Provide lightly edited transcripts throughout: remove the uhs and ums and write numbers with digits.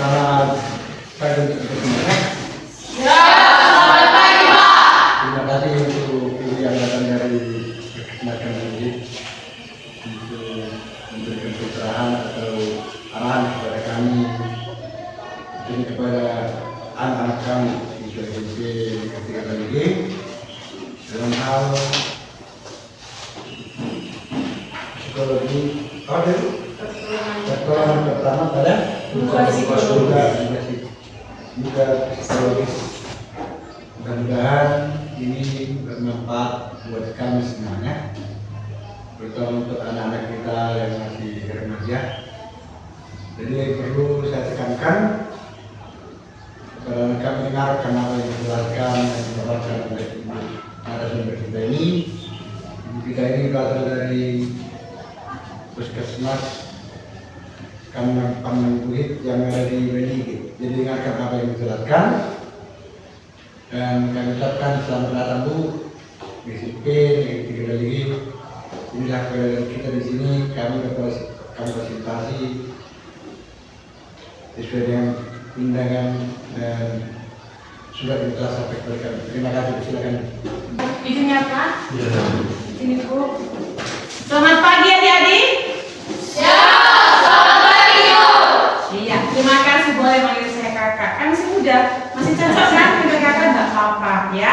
Selamat pagi untuk semuanya. Ya, selamat pagi, Pak. Terima kasih untuk ibu yang datang dari Kesempatan ini untuk memberikan pencerahan atau arahan kepada kami, ini kepada anak-anak kami di SMP Ketika Lagi dalam hal psikologi. Pertolongan pertama pada buka psikologis. Mudah-mudahan ini bermanfaat buat kami semuanya, terutama untuk anak-anak kita yang masih remaja. Jadi perlu saya tekankan kepada kami dengarkan apa yang dijelaskan dan dibawakan oleh narasumber kita ini. Kita ini berasal dari Puskesmas Kandang Buhit yang ada di Beli. Jadi dengarkan apa yang dijelaskan dan kami ucapkan selamat datang Bu di SMP Ketika Lagi. Inilah keadaan kita di sini. Kami fasilitasi sesuai dengan undangan dan sudah kita sampaikan kepada kami. Terima kasih. Silakan. Izinnya Pak? Ya. Sini Bu. Selamat pagi adik-adik. Ya, selamat pagi Bu. Iya, terima kasih boleh manggil saya kakak. Kan masih muda, masih cocok kan manggil kakak, nggak apa-apa ya.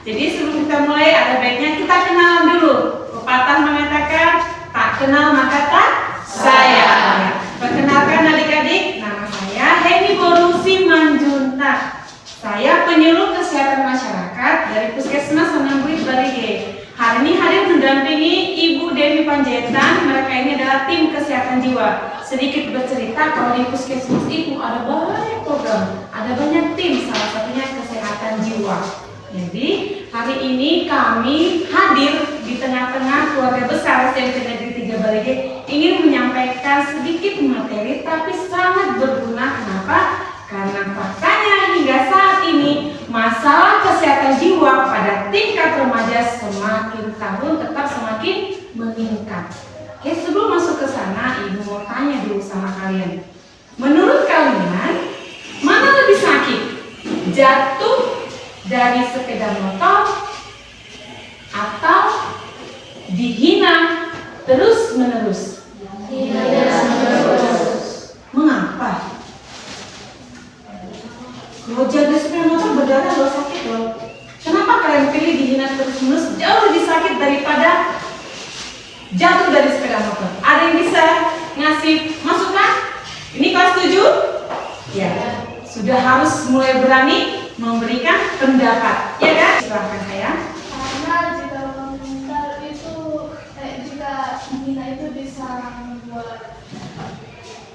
Jadi sebelum kita mulai ada baiknya kita kenalan dulu. Pepatah mengatakan tak kenal maka tak sayang. Perkenalkan adik-adik, nama saya Heni Borusi Manjunta. Saya penyuluh kesehatan masyarakat dari Puskesmas Sanambuit Barige. Hari ini hadir mendampingi Ibu Dewi Panjaitan. Mereka ini adalah tim kesehatan jiwa. Sedikit bercerita, kalau di Puskesmas itu ada banyak program, ada banyak tim, salah satunya kesehatan jiwa. Jadi hari ini kami hadir di tengah-tengah keluarga besar SMP Negeri 3 Barige ingin menyampaikan sedikit materi tapi sangat berguna. Kenapa? Karena faktanya hingga saat ini masalah kesehatan jiwa pada tingkat remaja semakin tahun tetap semakin meningkat. Oke, sebelum masuk ke sana, Ibu mau tanya dulu sama kalian. Menurut kalian, mana lebih sakit? Jatuh dari sepeda motor atau dihina terus-menerus? Dihina terus-menerus. Mengapa? Kalau jatuh dari sepeda motor berdarah loh, sakit loh. Kenapa kalian pilih dihina terus-menerus jauh lebih sakit daripada jatuh dari sepeda motor? Ada yang bisa ngasih masukan? Ini kelas 7? Ya, sudah harus mulai berani memberikan pendapat, ya kan? Silahkan saya. Karena jika mental itu, jika menghina itu bisa membuat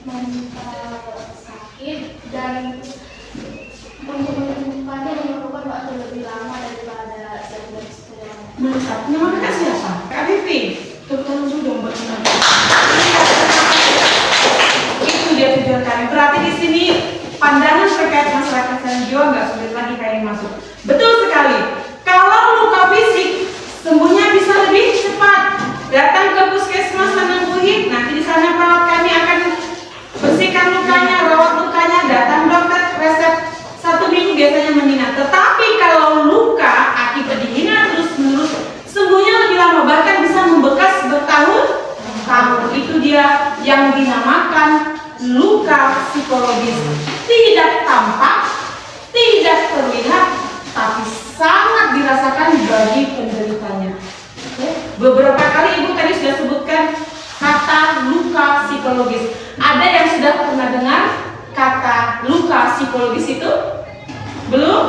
mental sakit dan untuk menyembuhkannya memerlukan waktu lebih lama daripada jatuh dari sepeda motor. Mantap. Nama kakak siapa? Kak Vivi. Tepuk dulu dong buat teman. Itu dia tujuan kami. Berarti di sini pandangan terkait masalah kesehatan jiwa nggak sulit lagi kalian masuk. Betul sekali. Kalau luka fisik sembuhnya bisa lebih cepat. Datang ke Puskesmas Sanambuhit. Nanti di sana perawat kami akan bersihkan lukanya, rawat lukanya. Datang dokter, resep 1 minggu biasanya mendingan. Tetapi kalau luka akibat dihina terus-menerus sembuhnya lebih lama, bahkan bisa membekas bertahun-tahun. Itu dia yang dinamakan luka psikologis. Tidak tampak, tidak terlihat, tapi sangat dirasakan bagi penderitanya. Oke. Beberapa kali Ibu tadi sudah sebutkan kata luka psikologis. Ada yang sudah pernah dengar kata luka psikologis itu? Belum?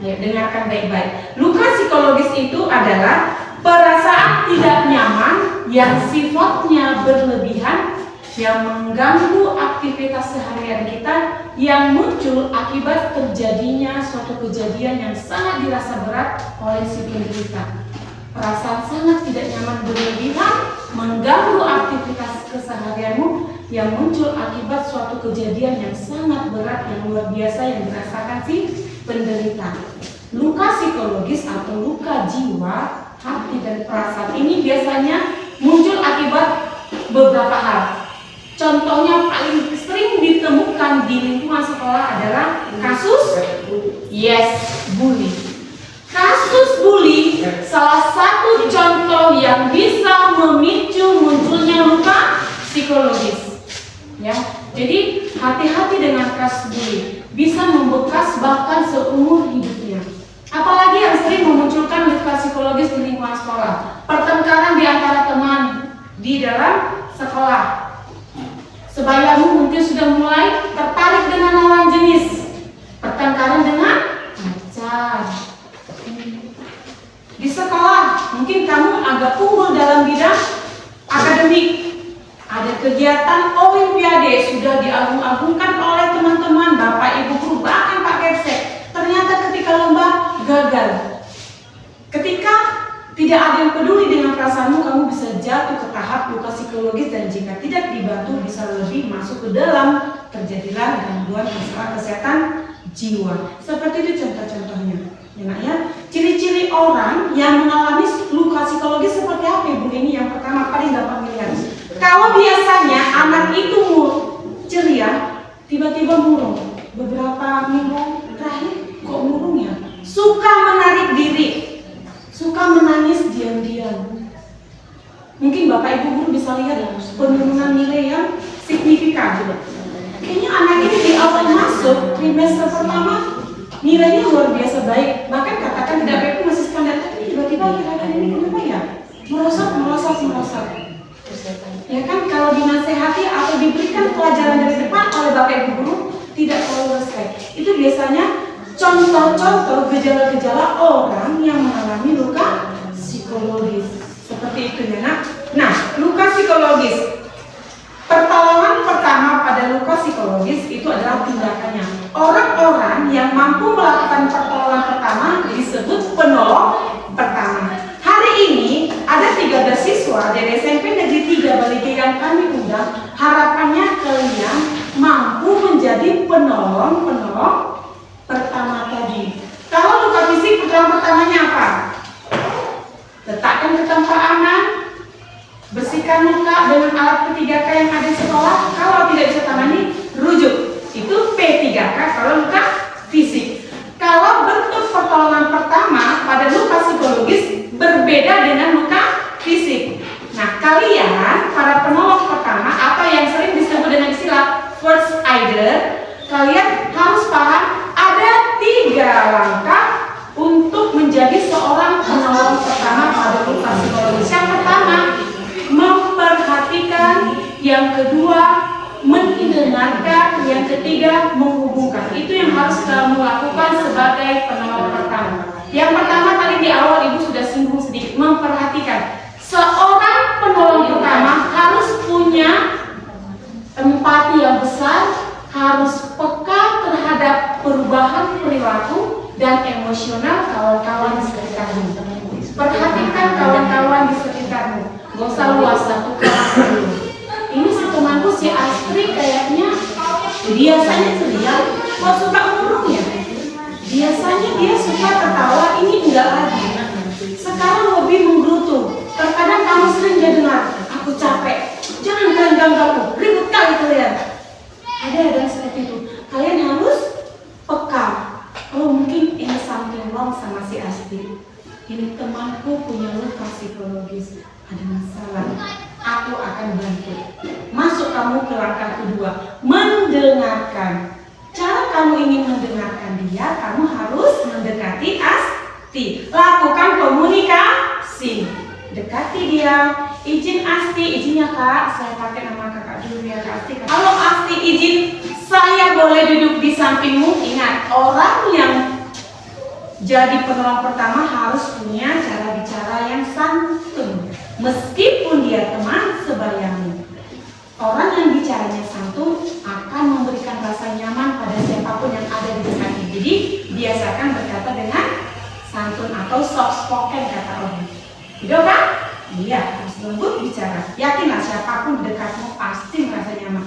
Ayo dengarkan baik-baik. Luka psikologis itu adalah perasaan tidak nyaman yang sifatnya berlebihan, yang mengganggu aktivitas sehari-hari kita, yang muncul akibat terjadinya suatu kejadian yang sangat dirasa berat oleh si penderita. Perasaan sangat tidak nyaman berlebihan mengganggu aktivitas keseharianmu yang muncul akibat suatu kejadian yang sangat berat, yang luar biasa yang dirasakan si penderita. Luka psikologis atau luka jiwa, hati dan perasaan ini biasanya muncul akibat beberapa hal. Contohnya paling sering ditemukan di lingkungan sekolah adalah kasus bully. Kasus bully salah satu contoh yang bisa memicu munculnya luka psikologis. Ya, jadi hati-hati dengan kasus bully, bisa membekas bahkan seumur hidupnya. Apalagi yang sering memunculkan luka psikologis di lingkungan sekolah, pertengkaran di antara teman di dalam sekolah. Sebayamu mungkin sudah mulai tertarik dengan lawan jenis, pertengkaran dengan pacar. Di sekolah mungkin kamu agak unggul dalam bidang akademik, ada kegiatan olimpiade sudah diagung-agungkan oleh teman-teman, bapak ibu guru, bahkan Pak Kepsek. Ternyata ketika lomba gagal. Ketika tidak ada yang peduli dengan perasaanmu, kamu bisa jatuh ke tahap luka psikologis, dan jika tidak dibantu bisa lebih masuk ke dalam, terjadilah gangguan masalah kesehatan jiwa. Seperti itu contoh-contohnya. Ya, nak, ya. Ciri-ciri orang yang mengalami luka psikologis seperti apa, Ibu? Ini yang pertama, paling gampang dilihat. Kalau biasanya anak itu ceria, tiba-tiba murung. Beberapa minggu terakhir kok murung ya? Suka menarik diri, suka menangis diam-diam. Mungkin Bapak Ibu guru bisa lihat penurunan nilai yang signifikan. Kayaknya anak ini di awal masuk trimester pertama nilainya luar biasa baik, bahkan katakan tidak baik masih standar, tapi tiba-tiba akhir-akhir ini kenapa ya? Merosot. Ya kan, kalau dinasehati atau diberikan pelajaran dari depan oleh Bapak Ibu guru tidak selalu selesai. Itu biasanya contoh-contoh gejala-gejala orang yang mengalami luka psikologis. Seperti itu ya, nak. Nah, luka psikologis. Pertolongan pertama pada luka psikologis itu adalah tindakannya. Orang-orang yang mampu melakukan pertolongan pertama disebut penolong pertama. Hari ini ada 13 siswa dari SMP Negeri 3 Balige yang kami undang. Harapannya kalian mampu menjadi penolong pertama tadi. Kalau luka fisik, pertolongan pertamanya apa? Letakkan ke tempat aman, bersihkan luka dengan alat P3K yang ada di sekolah. Kalau tidak bisa tangani, rujuk. Itu P3K kalau luka fisik. Kalau bentuk pertolongan pertama pada luka psikologis berbeda dengan luka fisik. Nah, kalian para penolong pertama atau yang sering disebut dengan istilah first aider, kalian harus paham ada 3 langkah untuk menjadi seorang penolong pertama pada luka psikologis. Yang pertama, memperhatikan. Yang kedua, mendengarkan. Yang ketiga, menghubungkan. Itu yang harus kamu lakukan sebagai penolong pertama. Yang pertama tadi di awal Ibu sudah singgung sedikit, memperhatikan. Seorang penolong pertama harus punya empati yang besar, harus peka terhadap perubahan perilaku dan emosional kawan-kawan di sekitarmu. Perhatikan kawan-kawan di sekitarmu. Gak usah luas satu kelas dulu. Ini si temanku si Astri kayaknya biasanya ceria, kok suka murung ya? Biasanya dia suka tertawa, ini enggak lagi. Sekarang lebih menggerutu. Terkadang kamu sering dia dengar, aku capek, jangan kalian ganggu, ribut kali kalian. Ada seperti itu. Kalian harus peka. Oh, mungkin ini something wrong sama si Astri. Ini temanku punya luka psikologis, ada masalah. Aku akan bantu. Masuk kamu ke langkah kedua, mendengarkan. Cara kamu ingin mendengarkan dia, kamu harus mendekati Asti. Lakukan komunikasi. Dekati dia. Izin Asti, izinnya Kak. Saya pakai nama kakak dulu ya Kak Asti. Kalau Asti izin, saya boleh duduk di sampingmu. Ingat, orang yang jadi penolong pertama harus punya cara bicara yang santun. Meskipun dia teman sebayanya. Orang yang bicaranya santun akan memberikan rasa nyaman pada siapapun yang ada di dekatnya. Jadi biasakan berkata dengan santun atau soft spoken kata orang. Gitu kan? Iya, harus lembut bicara. Yakinlah siapapun di dekatmu pasti merasa nyaman.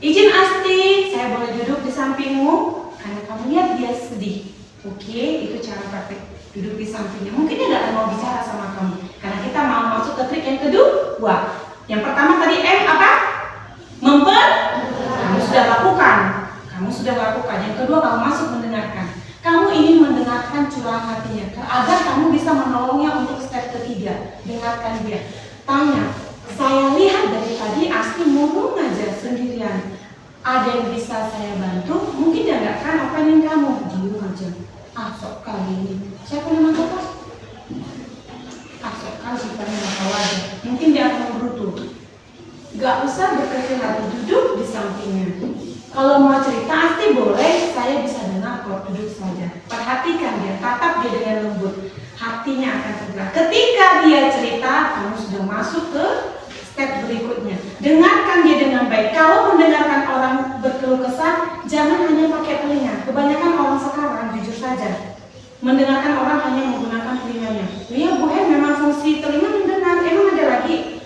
Izin Asti, saya boleh duduk di sampingmu karena kamu lihat dia sedih. Oke, itu cara praktek. Duduk di sampingnya. Mungkin dia tidak mau bicara sama kamu. Karena kita mau masuk ke trik yang kedua. Yang pertama tadi M apa? Kamu sudah lakukan. Kamu kamu sudah lakukan. Yang kedua, kamu masuk mendengarkan. Kamu ingin mendengarkan curahan hatinya, agar kamu bisa menolongnya untuk step ketiga. Dengarkan dia. Tanya, saya lihat dari tadi Asti murung aja sendirian. Ada yang bisa saya bantu? Mungkin dia nggak kan opening kamu. Diem aja. Sok kali ini. Siapa nama kau? Sok kali siapa nama kau aja. Mungkin dia akan berutuh. Gak usah berkecil hati, duduk di sampingnya. Kalau mau cerita Asti boleh, saya bisa dengar kok, duduk saja. Perhatikan dia, tatap dia dengan lembut. Hatinya akan tergerak. Ketika dia cerita, kamu sudah masuk ke step berikutnya. Dengarkan dia dengan baik. Kalau mendengarkan orang berkeluh kesah, jangan hanya pakai telinga. Kebanyakan orang sekarang, jujur saja, mendengarkan orang hanya menggunakan telinganya. Ya Bu Hen, memang fungsi telinga mendengar. Emang ada lagi?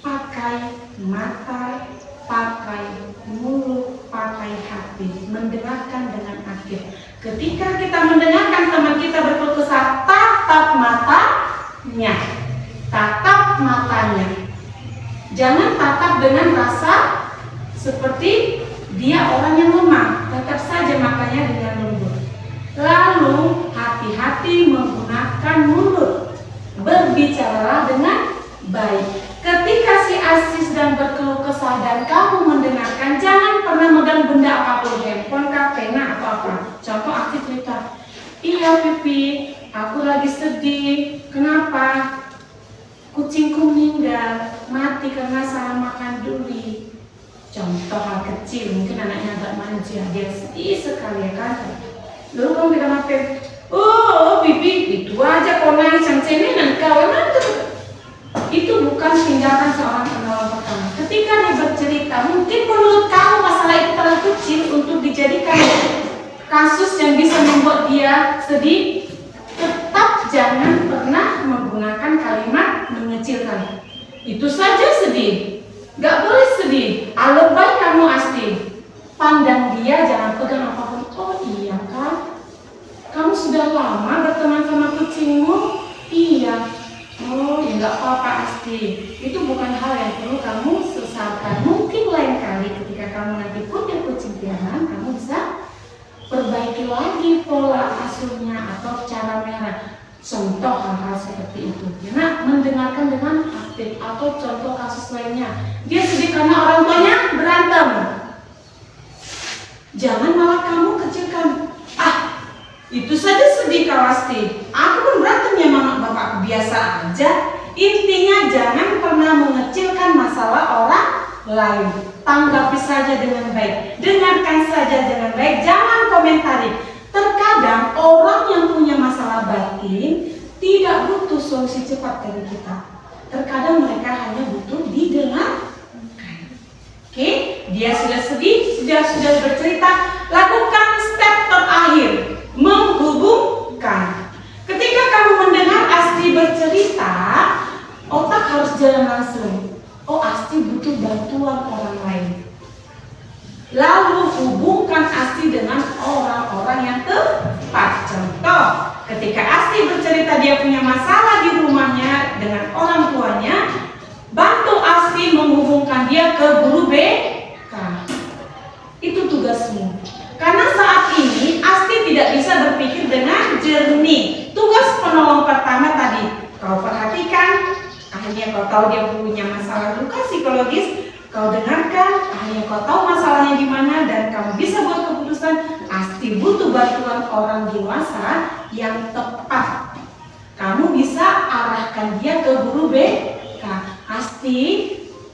Pakai mata, pakai mulut, pakai hati, mendengarkan dengan aktif. Ketika kita mendengarkan teman kita berkeluh kesah, tatap matanya, tatap matanya. Jangan tatap dengan rasa seperti dia orang yang lemah. Tatap saja matanya dengan lembut. Lalu hati-hati menggunakan mulut. Berbicaralah dengan baik. Ketika si Asti sedang berkeluh kesah dan kamu mendengarkan, jangan pernah megang benda apapun, handphone, pena atau apa. Contoh Asti cerita, iya Pipi, aku lagi sedih. Kenapa? Kucingku meninggal, mati karena salah makan duri. Contoh hal kecil, mungkin anaknya agak manja, dia sedih sekali ya kan. Lalu kamu bilang apa? Oh Pipi, itu aja kau nangis yang cemenan kau nanti. Itu bukan tindakan seorang penolong pertama. Ketika dia bercerita, mungkin menurut kamu masalah itu terlalu kecil untuk dijadikan kasus yang bisa membuat dia sedih. Tetap jangan pernah menggunakan kalimat mengecilkan. Itu saja sedih, gak boleh sedih. Lebay kamu Asti. Pandang dia, jangan pegang apapun. Oh iya kan, kamu sudah lama berteman sama kucingmu? Iya. Oh ya nggak apa-apa Asti, itu bukan hal yang perlu kamu sesalkan. Mungkin lain kali ketika kamu nanti punya kucing peliharaan, kamu bisa perbaiki lagi pola asuhnya atau cara merah. Contoh hal-hal seperti itu. Karena mendengarkan dengan aktif. Atau contoh kasus lainnya, dia sedih karena orang tuanya berantem. Jangan malah kamu kecilkan. Itu saja sedih kau Asti. Aku pun berantem ya mama bapak, biasa aja. Intinya jangan pernah mengecilkan masalah orang lain. Tanggapi saja dengan baik. Dengarkan saja dengan baik. Jangan komentari. Terkadang orang yang punya masalah batin tidak butuh solusi cepat dari kita. Terkadang mereka hanya butuh didengarkan. Oke, dia sudah sedih, sudah bercerita. Lakukan step terakhir. Menghubungkan. Ketika kamu mendengar Asti bercerita, otak harus jalan langsung. Oh, Asti butuh bantuan orang lain. Lalu hubungkan Asti dengan orang-orang yang tepat. Contoh, ketika Asti bercerita dia punya masalah di rumahnya dengan orang tuanya, bantu Asti menghubungkan dia ke guru BK. Itu tugasmu. Karena saat ini Asti tidak bisa berpikir dengan jernih. Tugas penolong pertama tadi, kau perhatikan, akhirnya kau tahu dia punya masalah luka psikologis, kau dengarkan, akhirnya kau tahu masalahnya di mana dan kamu bisa buat keputusan. Asti butuh bantuan orang dewasa yang tepat. Kamu bisa arahkan dia ke guru BK. Asti,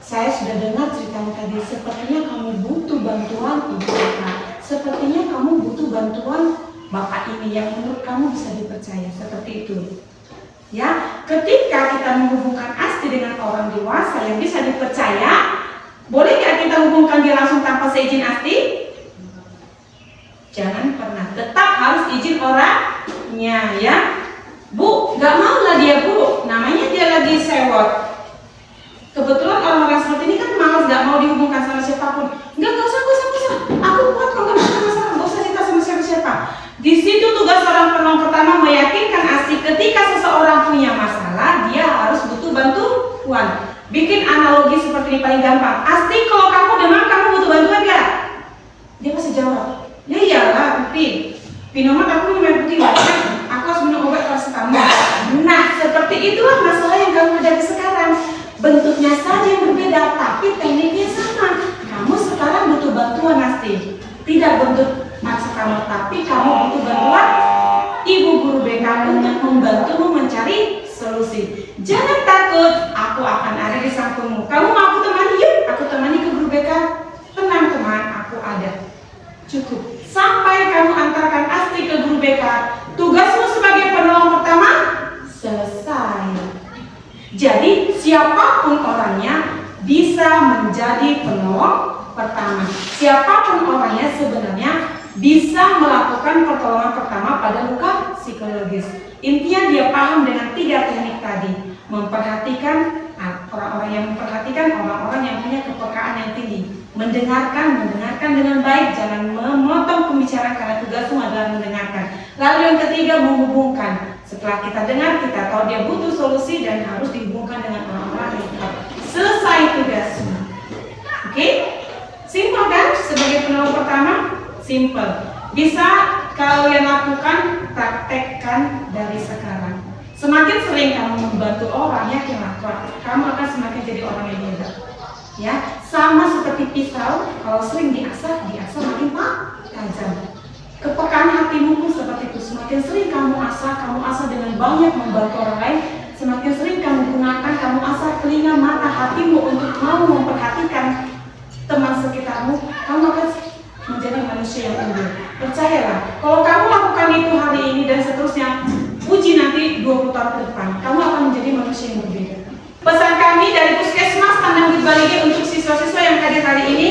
saya sudah dengar ceritanya tadi, sepertinya kamu butuh bantuan ibu BK. Sepertinya kamu butuh bantuan bapak ini yang menurut kamu bisa dipercaya, seperti itu. Ya, ketika kita menghubungkan Asti dengan orang dewasa yang bisa dipercaya, boleh nggak kita hubungkan dia langsung tanpa seizin Asti? Jangan pernah, tetap harus izin orangnya ya. Bu, nggak mau lah dia Bu, namanya dia lagi sewot. Kebetulan orang-orang seperti ini kan malas, nggak mau dihubungkan sama siapapun. Nggak usah. Aku kuat kok, nggak masalah, nggak usah cerita sama siapa-siapa. Di situ tugas orang penolong pertama meyakinkan Asti ketika seseorang punya masalah, dia harus butuh bantuan. Bikin analogi seperti ini paling gampang. Asti, kalau kamu demam, kamu butuh bantuan nggak? Dia pasti jawab, Pi, minum aku minum air putih, aku harus minum obat paracetamol. Nah, seperti itulah masalah yang kamu hadapi sekarang. Bentuknya saja yang berbeda, tapi tekniknya sama. Kamu sekarang butuh bantuan Nasti, tidak bentuk paracetamol, tapi kamu butuh bantuan ibu guru BK untuk membantumu mencari solusi. Jangan takut, aku akan ada di sampingmu. Kamu mau aku temani? Yuk, aku temani ke guru BK. Tenang teman, aku ada. Cukup. Sampai kamu antarkan Asti ke guru BK, tugasmu sebagai penolong pertama selesai. Jadi siapapun orangnya bisa menjadi penolong pertama. Siapapun orangnya sebenarnya bisa melakukan pertolongan pertama pada luka psikologis. Intinya dia paham dengan 3 teknik tadi. Memperhatikan orang-orang yang memperhatikan, orang-orang yang punya kepekaan yang tinggi. Mendengarkan dengan baik, jangan memotong pembicaraan karena tugasmu adalah mendengarkan. Lalu yang ketiga, menghubungkan. Setelah kita dengar, kita tahu dia butuh solusi dan harus dihubungkan dengan orang-orang yang tepat. Selesai tugasmu. Oke? Simpel kan? Sebagai penolong pertama, simpel. Bisa kalian lakukan, praktekkan dari sekarang. Semakin sering kamu membantu orang, yakinlah kamu akan semakin jadi orang yang hebat. Ya, sama seperti pisau, kalau sering diasah makin tajam. Kepekaan hatimu pun seperti itu. Semakin sering kamu asah dengan banyak membantu orang lain. Semakin sering kamu gunakan, kamu asah telinga, mata, hatimu untuk mau memperhatikan teman sekitarmu, kamu akan menjadi manusia yang unggul. Percayalah, kalau kamu lakukan itu hari ini dan seterusnya, uji nanti 20 tahun ke depan, kamu akan menjadi manusia yang berbeda. Pesan kami dari Puskesmas Tandang Bidbalige untuk siswa-siswa yang hadir hari ini,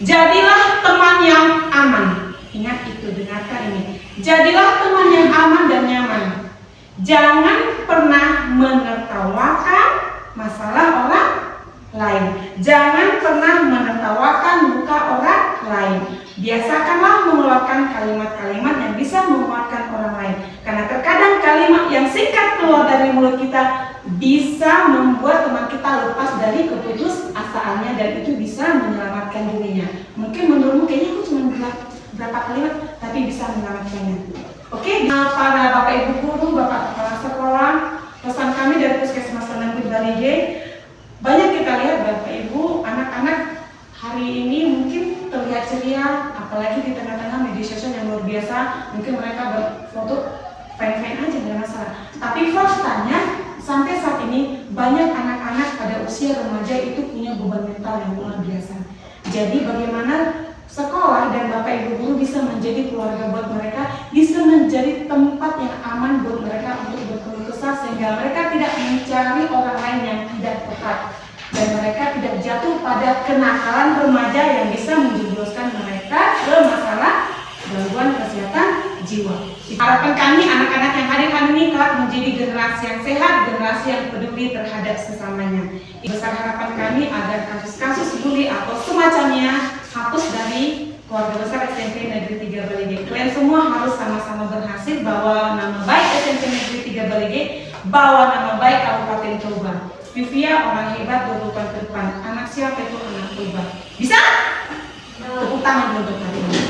jadilah teman yang aman. Ingat itu, dengarkan ini. Jadilah teman yang aman dan nyaman. Jangan pernah menertawakan masalah orang lain. Jangan pernah menertawakan luka orang lain. Biasakanlah mengeluarkan kalimat-kalimat yang bisa menguatkan orang lain. Karena terkadang kalimat yang singkat keluar dari mulut kita bisa membuat teman kita lepas dari keputusasaannya dan itu bisa menyelamatkan dirinya. Mungkin menurutmu kayaknya aku cuma bilang berapa kalimat tapi bisa menyelamatkannya. Oke, para Bapak Ibu guru, Bapak kepala sekolah, pesan kami dari Puskesmas Tandang Bidbalige, banyak kita lihat Bapak Ibu, anak-anak hari ini mungkin terlihat ceria, apalagi di tengah-tengah media sosial yang luar biasa. Mungkin mereka berfoto fine-fine aja, nggak masalah. Tapi faktanya sampai saat ini banyak anak-anak pada usia remaja itu punya beban mental yang luar biasa. Jadi bagaimana sekolah dan Bapak Ibu guru bisa menjadi keluarga buat mereka, bisa menjadi tempat yang aman buat mereka untuk berkeluh kesah sehingga mereka tidak mencari orang lain yang tidak tepat dan mereka tidak jatuh pada kenakalan remaja yang bisa menjerumuskan mereka ke masalah gangguan kesehatan jiwa. Harapan kami anak-anak yang hadir hari ini kelak menjadi generasi yang sehat, generasi yang peduli terhadap sesamanya. Besar harapan kami agar kasus-kasus bully atau semacamnya hapus dari keluarga besar SMP Negeri 3 Balige. Kalian semua harus sama-sama berhasil bawa nama baik SMP Negeri 3 Balige, bawa nama baik Kabupaten Toba. Vivia orang hebat 20 tahun ke depan. Anak siapa itu? Anak Toba. Bisa? Tepuk tangan untuk hari ini.